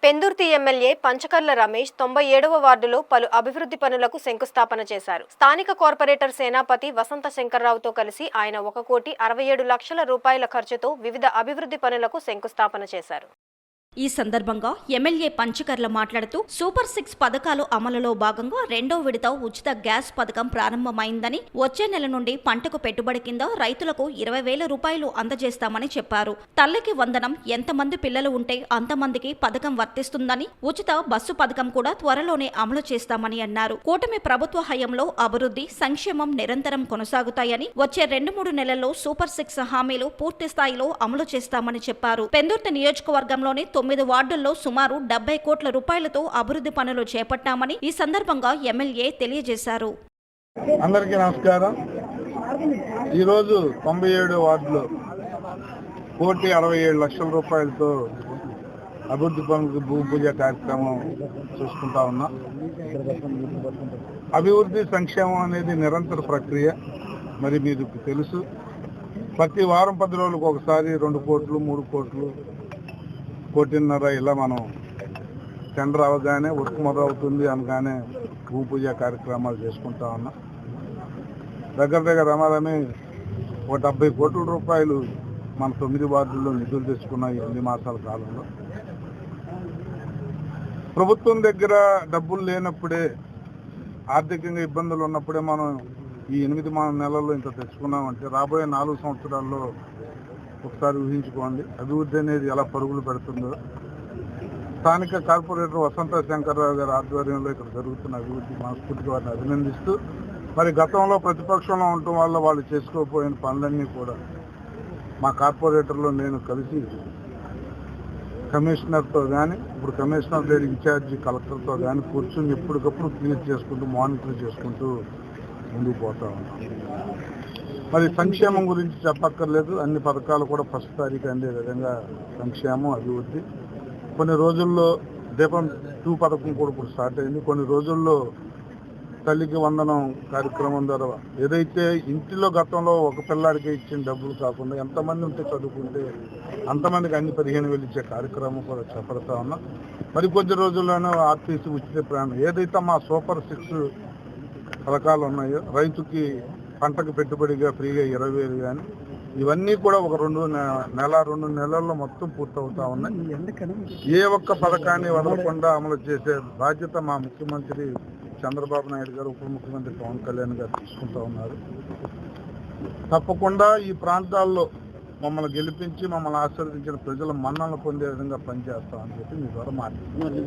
Pendurthi MLA Panchakarla Ramesh 97వ వార్డులో పలు అభివృద్ధి పనులకు శంకుస్థాపన చేశారు. స్థానిక కార్పొరేటర్ సేనాపతి వసంత శంకర్రావుతో కలిసి ఆయన 1,67,00,000 రూపాయల ఖర్చుతో వివిధ అభివృద్ధి పనులకు శంకుస్థాపన చేశారు. ఈ సందర్భంగా ఎమ్మెల్యే పంచకర్ల మాట్లాడుతూ సూపర్ 6 పథకాలు అమలులో భాగంగా రెండో విడత ఉచిత గ్యాస్ పథకం ప్రారంభమైందని, వచ్చే నెల నుండి పంటకు పెట్టుబడి కింద రైతులకు 20,000 రూపాయలు అందజేస్తామని చెప్పారు. తల్లికి వందనం, ఎంతమంది పిల్లలు ఉంటే అంతమందికి పథకం వర్తిస్తుందని, ఉచిత బస్సు పథకం కూడా త్వరలోనే అమలు చేస్తామని అన్నారు. కూటమి ప్రభుత్వ హయాంలో అభివృద్ధి, సంక్షేమం నిరంతరం కొనసాగుతాయని, వచ్చే 2-3 నెలల్లో సూపర్ 6 హామీలు పూర్తి స్థాయిలో అమలు చేస్తామని చెప్పారు. పెందుర్తి నియోజకవర్గంలోని 9 వార్డుల్లో సుమారు 70 కోట్ల రూపాయలతో అభివృద్ధి పనులు చేపట్టామని ఈ సందర్భంగా ఎమ్మెల్యే తెలియజేశారు. అందరికీ నమస్కారం. ఈరోజు 97 వార్డులో 1,67,00,000 రూపాయలతో అభివృద్ధి పనులకు భూమి పూజ కార్యక్రమం చూసుకుంటా ఉన్నాం. అభివృద్ధి సంక్షేమం అనేది నిరంతర ప్రక్రియ. మరి మీకు తెలుసు, ప్రతి వారం 10 రోజులకు ఒకసారి 2 కోట్లు 3 కోట్లు 1.5 ఇలా మనం టెండర్ అవగానే వర్క్ మొదలవుతుంది అనగానే భూ పూజ కార్యక్రమాలు చేసుకుంటా ఉన్నాం. దగ్గర రమారమి 70 కోట్ల రూపాయలు మన 9 వార్డుల్లో నిధులు తెచ్చుకున్న ఈ 8 మాసాల కాలంలో. ప్రభుత్వం దగ్గర డబ్బులు లేనప్పుడే, ఆర్థికంగా ఇబ్బందులు ఉన్నప్పుడే మనం ఈ 8 నెలల్లో ఇంత తెచ్చుకున్నామంటే రాబోయే 4 సంవత్సరాల్లో ఒకసారి ఊహించుకోండి అభివృద్ధి అనేది ఎలా పరుగులు పెడుతుందో. స్థానిక కార్పొరేటర్ వసంత శంకర్రావు గారి ఆధ్వర్యంలో ఇక్కడ జరుగుతున్న అభివృద్ధి మనస్ఫూర్తిగా వారిని అభినందిస్తూ, మరి గతంలో ప్రతిపక్షంలో ఉండటం వల్ల వాళ్ళు చేసుకోకపోయిన పనులన్నీ కూడా మా కార్పొరేటర్లో నేను కలిసి కమిషనర్తో కానీ, ఇప్పుడు కమిషనర్ లేని ఇన్ఛార్జి కలెక్టర్తో కానీ కూర్చొని ఎప్పటికప్పుడు క్లియర్ చేసుకుంటూ, మానిటర్ చేసుకుంటూ ముందుకు పోతా ఉన్నాం. మరి సంక్షేమం గురించి చెప్పక్కర్లేదు. అన్ని పథకాలు కూడా ఫస్ట్ తారీఖు అందే విధంగా సంక్షేమం, అభివృద్ధి. కొన్ని రోజుల్లో దీపం 2 పథకం కూడా ఇప్పుడు స్టార్ట్ అయింది. కొన్ని రోజుల్లో తల్లికి వందనం కార్యక్రమం ద్వారా ఏదైతే ఇంటిలో గతంలో ఒక పిల్లాడికి ఇచ్చిన డబ్బులు కాకుండా ఎంతమంది ఉంటే చదువుకుంటే అంతమందికి అన్ని 15,000 ఇచ్చే కార్యక్రమం కూడా చేపడతా ఉన్నాం. మరి కొద్ది రోజుల్లోనే ఆర్టీసీ ఉచిత ప్రయాణం, ఏదైతే మా సూపర్ 6 పథకాలు ఉన్నాయో, రైతుకి పంటకు పెట్టుబడిగా ఫ్రీగా 20,000 కానీ, ఇవన్నీ కూడా ఒక 2 నెలల్లో మొత్తం పూర్తవుతా ఉన్నాయి. ఏ ఒక్క పథకాన్ని వదలకుండా అమలు చేసే బాధ్యత మా ముఖ్యమంత్రి చంద్రబాబు నాయుడు గారు, ఉప ముఖ్యమంత్రి పవన్ కళ్యాణ్ గారు తీసుకుంటా ఉన్నారు. తప్పకుండా ఈ ప్రాంతాల్లో మమ్మల్ని గెలిపించి మమ్మల్ని ఆశీర్వదించిన ప్రజల మన్ననలు పొందే విధంగా పనిచేస్తామని చెప్పి మీ ద్వారా మాట్లాడుతున్నాను.